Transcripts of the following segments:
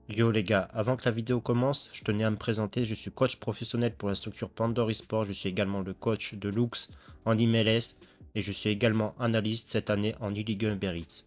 Yo les gars, avant que la vidéo commence, je tenais à me présenter, je suis coach professionnel pour la structure Pandore eSport, je suis également le coach de Lux en MLS et je suis également analyste cette année en E-Ligue 1 Uber Eats.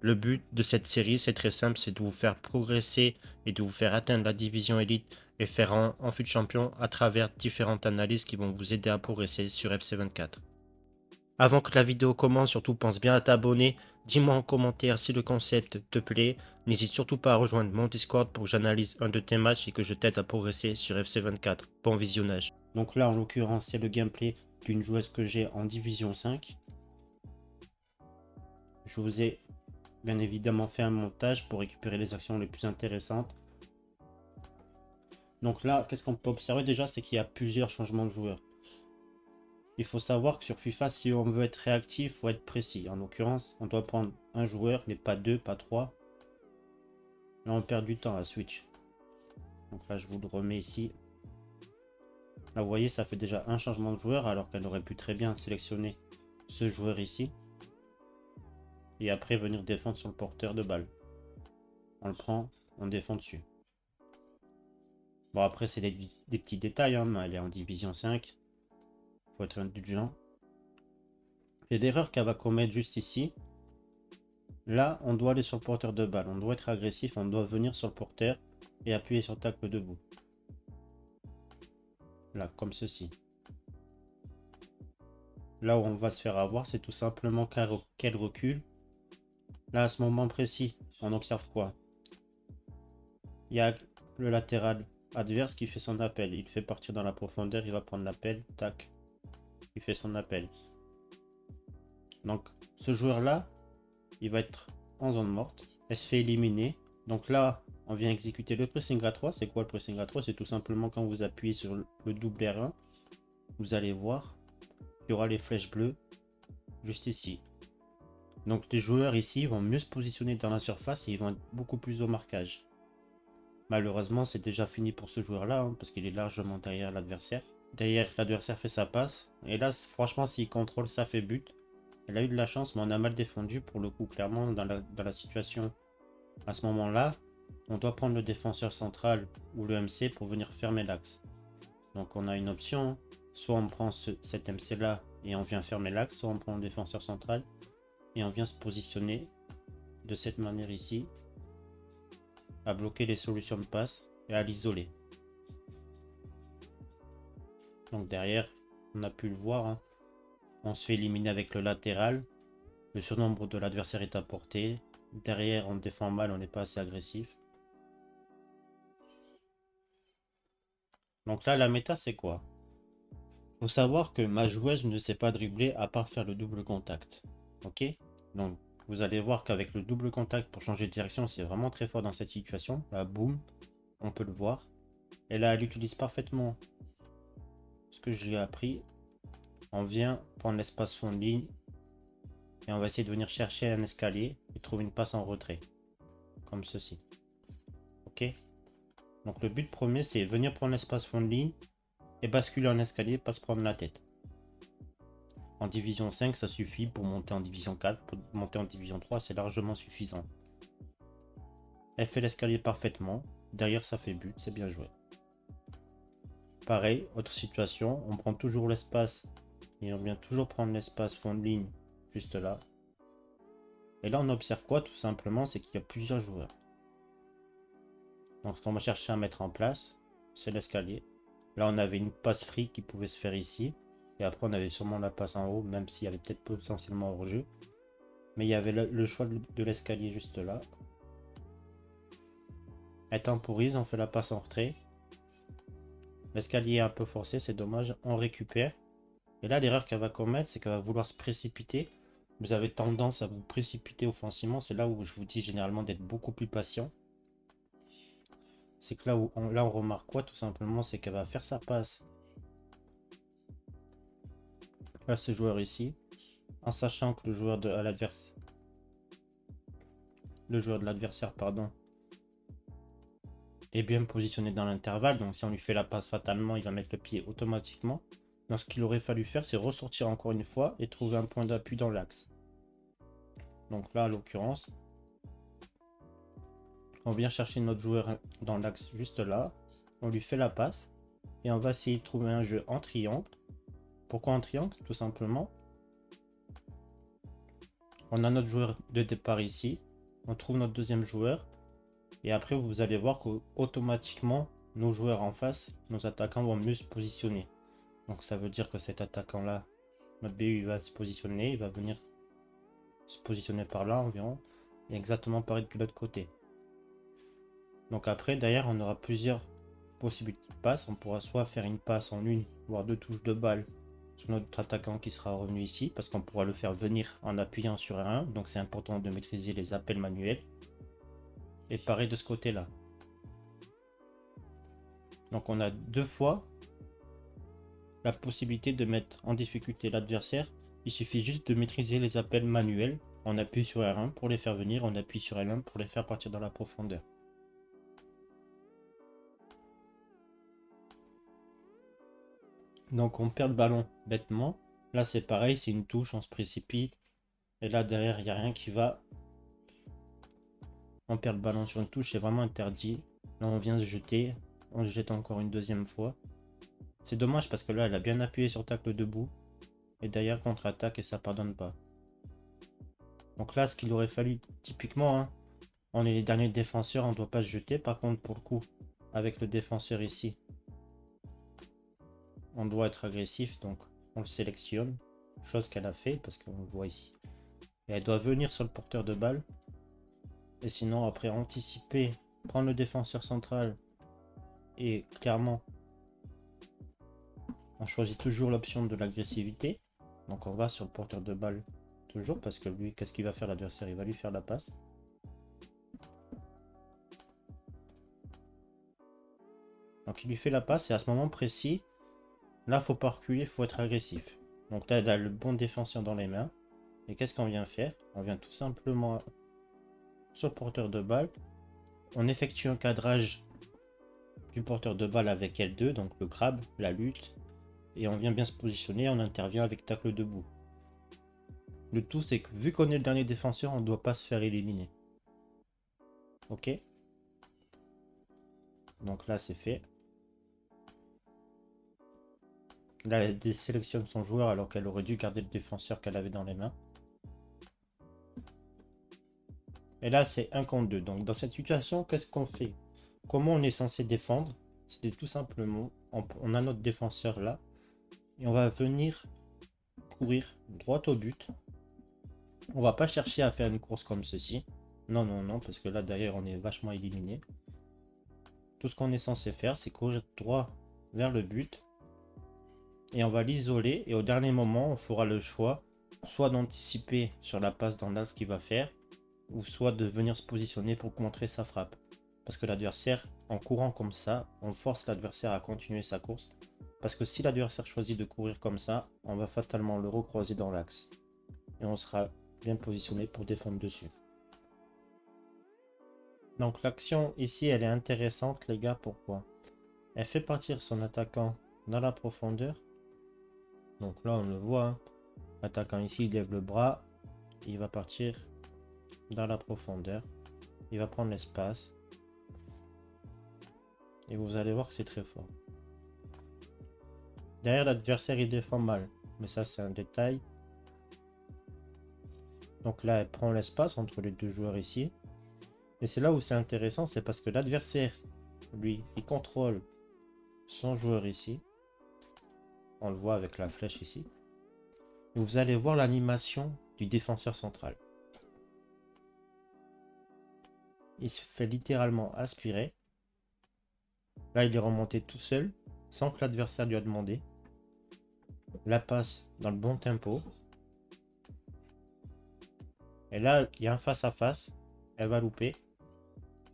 Le but de cette série, c'est très simple, c'est de vous faire progresser et de vous faire atteindre la division élite et faire en fut champion à travers différentes analyses qui vont vous aider à progresser sur FC24. Avant que la vidéo commence, surtout pense bien à t'abonner. Dis-moi en commentaire si le concept te plaît. N'hésite surtout pas à rejoindre mon Discord pour que j'analyse un de tes matchs et que je t'aide à progresser sur FC24. Bon visionnage. Donc là, en l'occurrence, c'est le gameplay d'une joueuse que j'ai en Division 5. Je vous ai bien évidemment fait un montage pour récupérer les actions les plus intéressantes. Donc là, qu'est-ce qu'on peut observer déjà, c'est qu'il y a plusieurs changements de joueurs. Il faut savoir que sur FIFA, si on veut être réactif, il faut être précis. En l'occurrence, on doit prendre un joueur, mais pas deux, pas trois. Là, on perd du temps à switch. Donc là, je vous le remets ici. Là, vous voyez, ça fait déjà un changement de joueur, alors qu'elle aurait pu très bien sélectionner ce joueur ici. Et après, venir défendre sur le porteur de balle. On le prend, on défend dessus. Bon, après, c'est des petits détails, hein, mais elle est en division 5. Faut être indulgent. Et l'erreur qu'elle va commettre juste ici, là, on doit aller sur le porteur de balle. On doit être agressif, on doit venir sur le porteur et appuyer sur tacle debout. Là, comme ceci. Là où on va se faire avoir, c'est tout simplement qu'elle recule. Là, à ce moment précis, on observe quoi? Il y a le latéral adverse qui fait son appel. Il fait partir dans la profondeur, il va prendre l'appel, tac. Il fait son appel. Donc, ce joueur-là, il va être en zone morte. Elle se fait éliminer. Donc là, on vient exécuter le pressing à 3. C'est quoi le pressing à 3? C'est tout simplement quand vous appuyez sur le double R1, vous allez voir, il y aura les flèches bleues juste ici. Donc les joueurs ici vont mieux se positionner dans la surface et ils vont être beaucoup plus au marquage. Malheureusement, c'est déjà fini pour ce joueur-là, hein, parce qu'il est largement derrière l'adversaire. Derrière, l'adversaire fait sa passe. Et là, franchement, s'il contrôle, ça fait but. Elle a eu de la chance, mais on a mal défendu pour le coup, clairement, dans la situation. À ce moment-là, on doit prendre le défenseur central ou le MC pour venir fermer l'axe. Donc on a une option, hein. Soit on prend cet MC-là et on vient fermer l'axe, soit on prend le défenseur central et on vient se positionner de cette manière ici, à bloquer les solutions de passe et à l'isoler. Donc derrière, on a pu le voir, hein, on se fait éliminer avec le latéral. Le surnombre de l'adversaire est à portée. Derrière, on défend mal, on n'est pas assez agressif. Donc là, la méta, c'est quoi? Faut savoir que ma joueuse ne sait pas dribbler à part faire le double contact. Ok? Donc, vous allez voir qu'avec le double contact pour changer de direction, c'est vraiment très fort dans cette situation. Là, boum, on peut le voir. Et là, elle utilise parfaitement ce que je lui ai appris. On vient prendre l'espace fond de ligne et on va essayer de venir chercher un escalier et trouver une passe en retrait. Comme ceci. Ok? Donc le but premier, c'est venir prendre l'espace fond de ligne et basculer en escalier, pas se prendre la tête. En division 5, ça suffit pour monter en division 4. Pour monter en division 3, c'est largement suffisant. Elle fait l'escalier parfaitement. Derrière, ça fait but. C'est bien joué. Pareil, autre situation. On prend toujours l'espace. Et on vient toujours prendre l'espace fond de ligne. Juste là. Et là, on observe quoi? Tout simplement, c'est qu'il y a plusieurs joueurs. Donc, ce qu'on va chercher à mettre en place, c'est l'escalier. Là, on avait une passe free qui pouvait se faire ici. Et après, on avait sûrement la passe en haut, même s'il y avait peut-être potentiellement hors-jeu. Mais il y avait le choix de l'escalier juste là. Elle temporise, on fait la passe en retrait. L'escalier est un peu forcé, c'est dommage. On récupère. Et là, l'erreur qu'elle va commettre, c'est qu'elle va vouloir se précipiter. Vous avez tendance à vous précipiter offensivement. C'est là où je vous dis généralement d'être beaucoup plus patient. C'est que là, on remarque quoi? Tout simplement, c'est qu'elle va faire sa passe à ce joueur ici. En sachant que le joueur de l'adversaire, pardon, est bien positionné dans l'intervalle. Donc si on lui fait la passe fatalement, il va mettre le pied automatiquement. Donc ce qu'il aurait fallu faire, c'est ressortir encore une fois et trouver un point d'appui dans l'axe. Donc là, en l'occurrence, On vient chercher notre joueur dans l'axe juste là. On lui fait la passe. Et on va essayer de trouver un jeu en triangle. Pourquoi en triangle? Tout simplement. On a notre joueur de départ ici. On trouve notre deuxième joueur. Et après, vous allez voir qu'automatiquement, nos joueurs en face, nos attaquants vont mieux se positionner. Donc ça veut dire que cet attaquant-là, notre BU, il va se positionner. Il va venir se positionner par là environ. Et exactement pareil depuis l'autre côté. Donc après, derrière, on aura plusieurs possibilités de passe. On pourra soit faire une passe en une, voire deux touches de balle sur notre attaquant qui sera revenu ici, parce qu'on pourra le faire venir en appuyant sur R1. Donc c'est important de maîtriser les appels manuels. Et pareil de ce côté-là. Donc on a deux fois la possibilité de mettre en difficulté l'adversaire. Il suffit juste de maîtriser les appels manuels. On appuie sur R1 pour les faire venir, on appuie sur L1 pour les faire partir dans la profondeur. Donc on perd le ballon bêtement. Là c'est pareil, c'est une touche, on se précipite. Et là derrière, il n'y a rien qui va. On perd le ballon sur une touche, c'est vraiment interdit. Là on vient se jeter, on se jette encore une deuxième fois. C'est dommage parce que là elle a bien appuyé sur tacle debout. Et derrière contre-attaque et ça pardonne pas. Donc là ce qu'il aurait fallu typiquement, hein, on est les derniers défenseurs, on ne doit pas se jeter. Par contre pour le coup, avec le défenseur ici, on doit être agressif, donc on le sélectionne. Chose qu'elle a fait parce qu'on le voit ici. Et elle doit venir sur le porteur de balle. Et sinon après anticiper, prendre le défenseur central. Et clairement, on choisit toujours l'option de l'agressivité. Donc on va sur le porteur de balle toujours parce que lui, qu'est-ce qu'il va faire l'adversaire? Il va lui faire la passe. Donc il lui fait la passe et à ce moment précis, là faut pas reculer, faut être agressif. Donc là, il a le bon défenseur dans les mains. Et qu'est-ce qu'on vient faire? On vient tout simplement sur le porteur de balle. On effectue un cadrage du porteur de balle avec L2, donc le grab, la lutte. Et on vient bien se positionner, on intervient avec tacle debout. Le tout c'est que vu qu'on est le dernier défenseur, on ne doit pas se faire éliminer. Ok? Donc là c'est fait. Là elle désélectionne son joueur alors qu'elle aurait dû garder le défenseur qu'elle avait dans les mains. Et là c'est 1 contre 2. Donc dans cette situation, qu'est-ce qu'on fait? Comment on est censé défendre? C'est tout simplement, on a notre défenseur là. Et on va venir courir droit au but. On va pas chercher à faire une course comme ceci. Non, non, non, parce que là derrière on est vachement éliminé. Tout ce qu'on est censé faire, c'est courir droit vers le but. Et on va l'isoler. Et au dernier moment, on fera le choix soit d'anticiper sur la passe dans l'axe qu'il va faire, ou soit de venir se positionner pour contrer sa frappe. Parce que l'adversaire, en courant comme ça, on force l'adversaire à continuer sa course. Parce que si l'adversaire choisit de courir comme ça, on va fatalement le recroiser dans l'axe. Et on sera bien positionné pour défendre dessus. Donc l'action ici, elle est intéressante les gars, pourquoi? Elle fait partir son attaquant dans la profondeur. Donc là on le voit, hein. L'attaquant ici il lève le bras, il va partir dans la profondeur, il va prendre l'espace. Et vous allez voir que c'est très fort. Derrière l'adversaire il défend mal, mais ça c'est un détail. Donc là elle prend l'espace entre les deux joueurs ici. Et c'est là où c'est intéressant, c'est parce que l'adversaire, lui, il contrôle son joueur ici. On le voit avec la flèche ici. Et vous allez voir l'animation du défenseur central. Il se fait littéralement aspirer. Là il est remonté tout seul, sans que l'adversaire lui a demandé. La passe dans le bon tempo. Et là il y a un face à face. Elle va louper.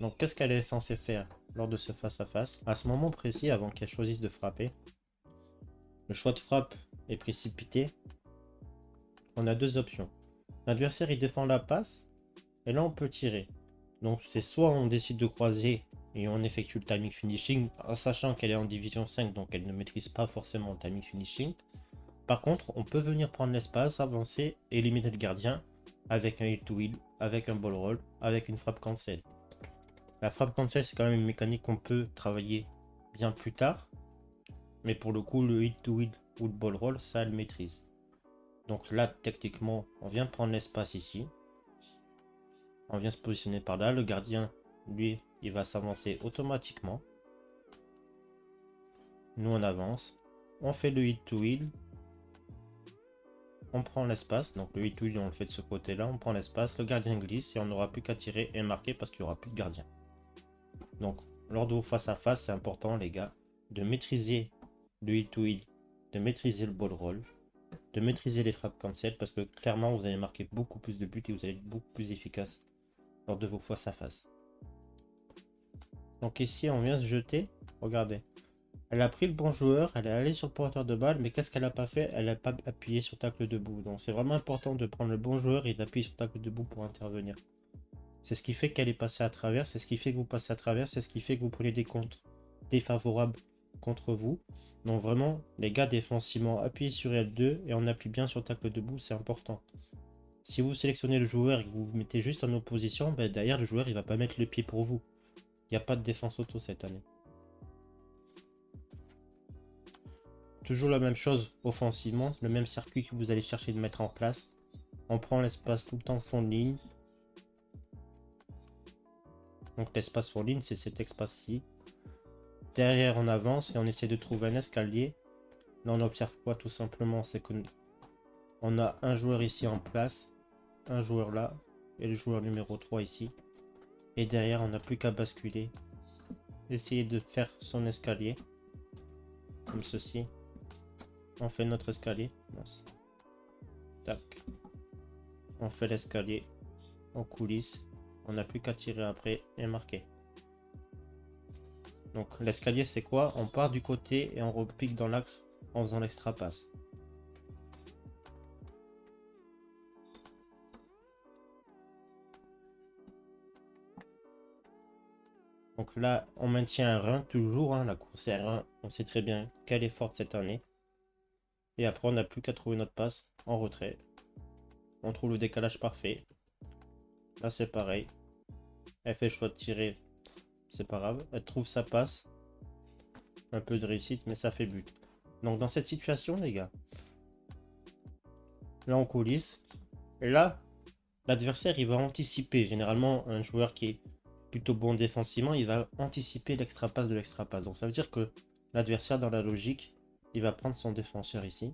Donc qu'est-ce qu'elle est censée faire lors de ce face à face? À ce moment précis, avant qu'elle choisisse de frapper, le choix de frappe est précipité. On a deux options. L'adversaire il défend la passe. Et là on peut tirer. Donc c'est soit on décide de croiser et on effectue le timing finishing, en sachant qu'elle est en division 5, donc elle ne maîtrise pas forcément le timing finishing. Par contre, on peut venir prendre l'espace, avancer, éliminer le gardien avec un hit to heal, avec un ball roll, avec une frappe cancel. La frappe cancel, c'est quand même une mécanique qu'on peut travailler bien plus tard. Mais pour le coup, le hit to hit ou le ball roll, ça, elle maîtrise. Donc là, techniquement, on vient prendre l'espace ici. On vient se positionner par là. Le gardien, lui, il va s'avancer automatiquement. Nous, on avance. On fait le hit to hit. On prend l'espace. Donc le hit to hit, on le fait de ce côté-là. On prend l'espace. Le gardien glisse et on n'aura plus qu'à tirer et marquer parce qu'il n'y aura plus de gardien. Donc, lors de vos face à face, c'est important, les gars, de maîtriser le hit to hit, de maîtriser le ball roll, de maîtriser les frappes cancel parce que clairement, vous allez marquer beaucoup plus de buts et vous allez être beaucoup plus efficace lors de vos face à face. Donc ici, on vient se jeter. Regardez. Elle a pris le bon joueur, elle est allée sur le porteur de balle, mais qu'est-ce qu'elle n'a pas fait? Elle n'a pas appuyé sur tacle debout. Donc c'est vraiment important de prendre le bon joueur et d'appuyer sur tacle debout pour intervenir. C'est ce qui fait qu'elle est passée à travers, c'est ce qui fait que vous passez à travers, c'est ce qui fait que vous prenez des contres défavorables contre vous. Donc vraiment, les gars, défensivement, appuyez sur L2 et on appuie bien sur tacle debout, c'est important. Si vous sélectionnez le joueur et que vous vous mettez juste en opposition, ben derrière le joueur il va pas mettre le pied pour vous. Il n'y a pas de défense auto cette année. Toujours la même chose offensivement, le même circuit que vous allez chercher de mettre en place. On prend l'espace tout le temps fond de ligne. Donc l'espace fond de ligne, c'est cet espace-ci. Derrière, on avance et on essaie de trouver un escalier. Là, on observe quoi tout simplement? C'est qu'on a un joueur ici en place, un joueur là, et le joueur numéro 3 ici. Et derrière, on n'a plus qu'à basculer. Essayer de faire son escalier. Comme ceci. On fait notre escalier. Mince. Tac. On fait l'escalier. On coulisse. On n'a plus qu'à tirer après et marquer. Donc l'escalier c'est quoi? On part du côté et on repique dans l'axe en faisant l'extra passe. Donc là on maintient un rein toujours, hein, la course est rein, on sait très bien qu'elle est forte cette année. Et après on n'a plus qu'à trouver notre passe en retrait. On trouve le décalage parfait. Là c'est pareil. Elle fait le choix de tirer, c'est pas grave. Elle trouve sa passe. Un peu de réussite mais ça fait but. Donc dans cette situation les gars, là on coulisse. Et là, l'adversaire il va anticiper. Généralement un joueur qui est plutôt bon défensivement, il va anticiper l'extra passe de l'extra passe. Donc ça veut dire que l'adversaire dans la logique, il va prendre son défenseur ici.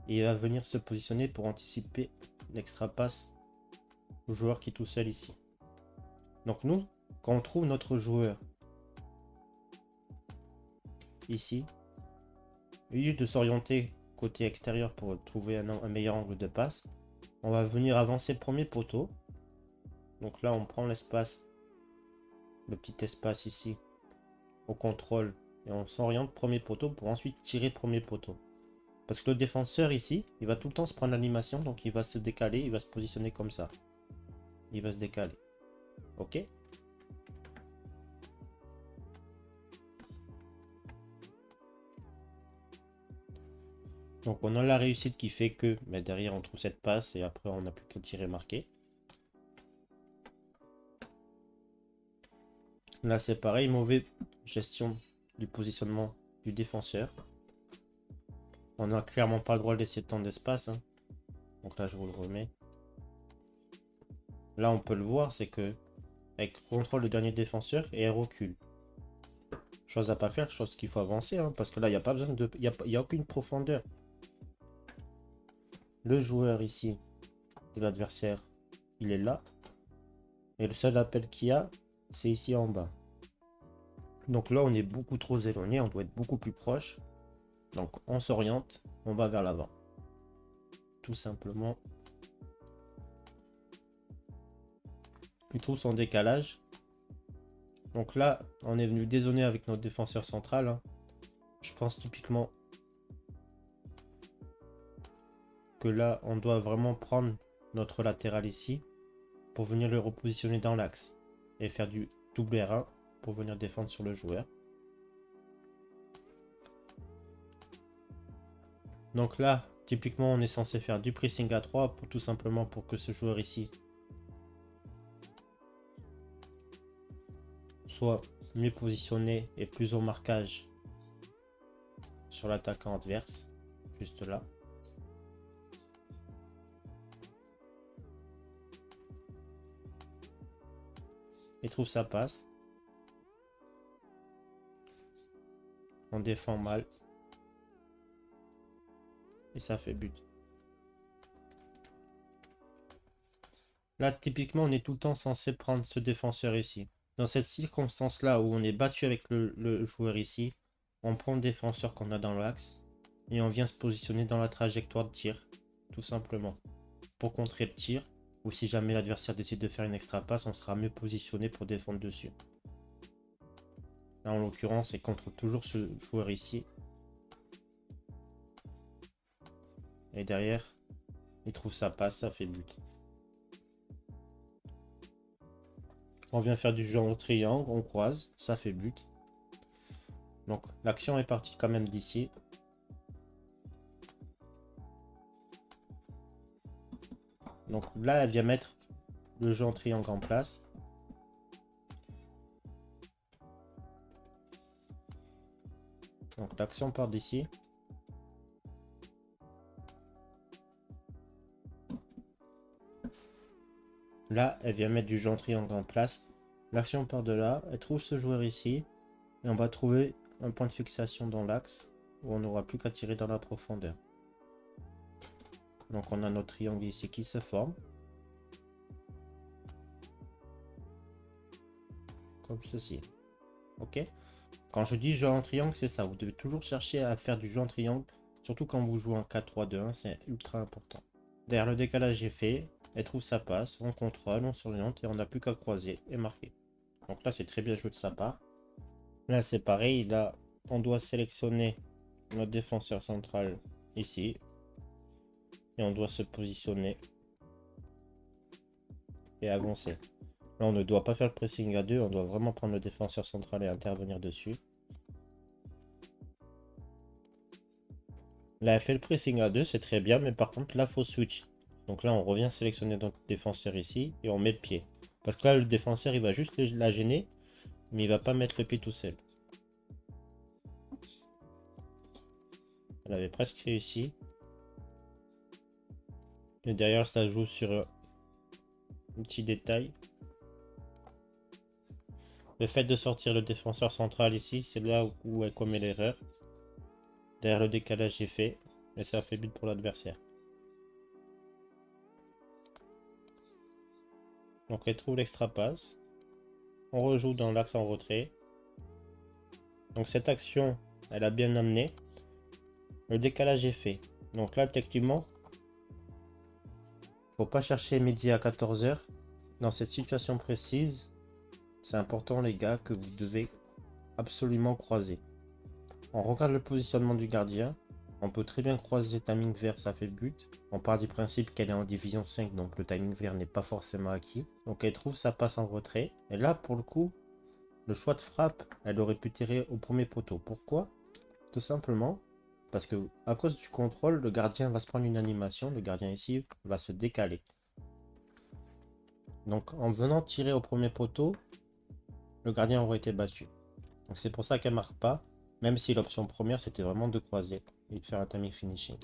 Et il va venir se positionner pour anticiper l'extra passe au joueur qui est tout seul ici. Donc nous, quand on trouve notre joueur ici, au lieu de s'orienter côté extérieur pour trouver un meilleur angle de passe, on va venir avancer premier poteau. Donc là on prend l'espace, le petit espace ici, au contrôle, et on s'oriente premier poteau pour ensuite tirer premier poteau. Parce que le défenseur ici, il va tout le temps se prendre l'animation, donc il va se décaler, il va se positionner comme ça. Il va se décaler. Ok? Donc on a la réussite qui fait que mais derrière on trouve cette passe et après on n'a plus qu'à tirer marqué. Là c'est pareil, mauvaise gestion du positionnement du défenseur. On n'a clairement pas le droit de laisser tant d'espace. Hein. Donc là je vous le remets. Là on peut le voir, c'est que avec contrôle le dernier défenseur et elle recule. Chose à pas faire, chose qu'il faut avancer, hein, parce que là il n'y a pas besoin de. Il n'y a aucune profondeur. Le joueur ici de l'adversaire, il est là. Et le seul appel qu'il y a, c'est ici en bas. Donc là, on est beaucoup trop éloigné, on doit être beaucoup plus proche. Donc on s'oriente, on va vers l'avant. Tout simplement. Il trouve son décalage. Donc là, on est venu dézoner avec notre défenseur central. Hein. Je pense typiquement que là, on doit vraiment prendre notre latéral ici pour venir le repositionner dans l'axe et faire du double R1 pour venir défendre sur le joueur. Donc là, typiquement, on est censé faire du pressing à 3 pour tout simplement pour que ce joueur ici soit mieux positionné et plus au marquage sur l'attaquant adverse, juste là. Il trouve sa passe. On défend mal. Et ça fait but. Là, typiquement, on est tout le temps censé prendre ce défenseur ici. Dans cette circonstance-là où on est battu avec le joueur ici, on prend le défenseur qu'on a dans l'axe et on vient se positionner dans la trajectoire de tir, tout simplement. Pour contrer le tir, ou si jamais l'adversaire décide de faire une extra passe, on sera mieux positionné pour défendre dessus. Là, en l'occurrence, il contrôle toujours ce joueur ici. Et derrière, il trouve sa passe, ça fait but. On vient faire du jeu en triangle, on croise, ça fait but. Donc l'action est partie quand même d'ici. Donc là, elle vient mettre le jeu en triangle en place. Donc l'action part d'ici. Là, elle vient mettre du jeu en triangle en place. L'action part de là. Elle trouve ce joueur ici. Et on va trouver un point de fixation dans l'axe où on n'aura plus qu'à tirer dans la profondeur. Donc on a notre triangle ici qui se forme. Comme ceci. Ok. Quand je dis jeu en triangle, c'est ça. Vous devez toujours chercher à faire du jeu en triangle. Surtout quand vous jouez en 4-3-2-1, c'est ultra important. Derrière le décalage est fait. Elle trouve sa passe, on contrôle, on s'oriente et on n'a plus qu'à croiser et marquer. Donc là, c'est très bien joué de sa part. Là, c'est pareil. Là, on doit sélectionner notre défenseur central ici. Et on doit se positionner et avancer. Là, on ne doit pas faire le pressing à deux. On doit vraiment prendre le défenseur central et intervenir dessus. Là, elle fait le pressing à deux, c'est très bien. Mais par contre, là, il faut switch. Donc là, on revient sélectionner notre défenseur ici et on met le pied. Parce que là, le défenseur, il va juste la gêner, mais il va pas mettre le pied tout seul. Elle avait presque réussi. Et derrière, ça joue sur un petit détail. Le fait de sortir le défenseur central ici, c'est là où elle commet l'erreur. Derrière, le décalage est fait. Et ça fait but pour l'adversaire. Donc elle trouve l'extra passe. On rejoue dans l'axe en retrait. Donc cette action, elle a bien amené. Le décalage est fait. Donc là, techniquement, faut pas chercher midi à 14 h. Dans cette situation précise, c'est important les gars que vous devez absolument croiser. On regarde le positionnement du gardien. On peut très bien croiser timing vert, ça fait but. On part du principe qu'elle est en division 5, donc le timing vert n'est pas forcément acquis. Donc elle trouve sa passe en retrait. Et là, pour le coup, le choix de frappe, elle aurait pu tirer au premier poteau. Pourquoi? Tout simplement parce que à cause du contrôle, le gardien va se prendre une animation. Le gardien ici va se décaler. Donc en venant tirer au premier poteau, le gardien aurait été battu. Donc c'est pour ça qu'elle marque pas. Même si l'option première, c'était vraiment de croiser et de faire un timing finishing.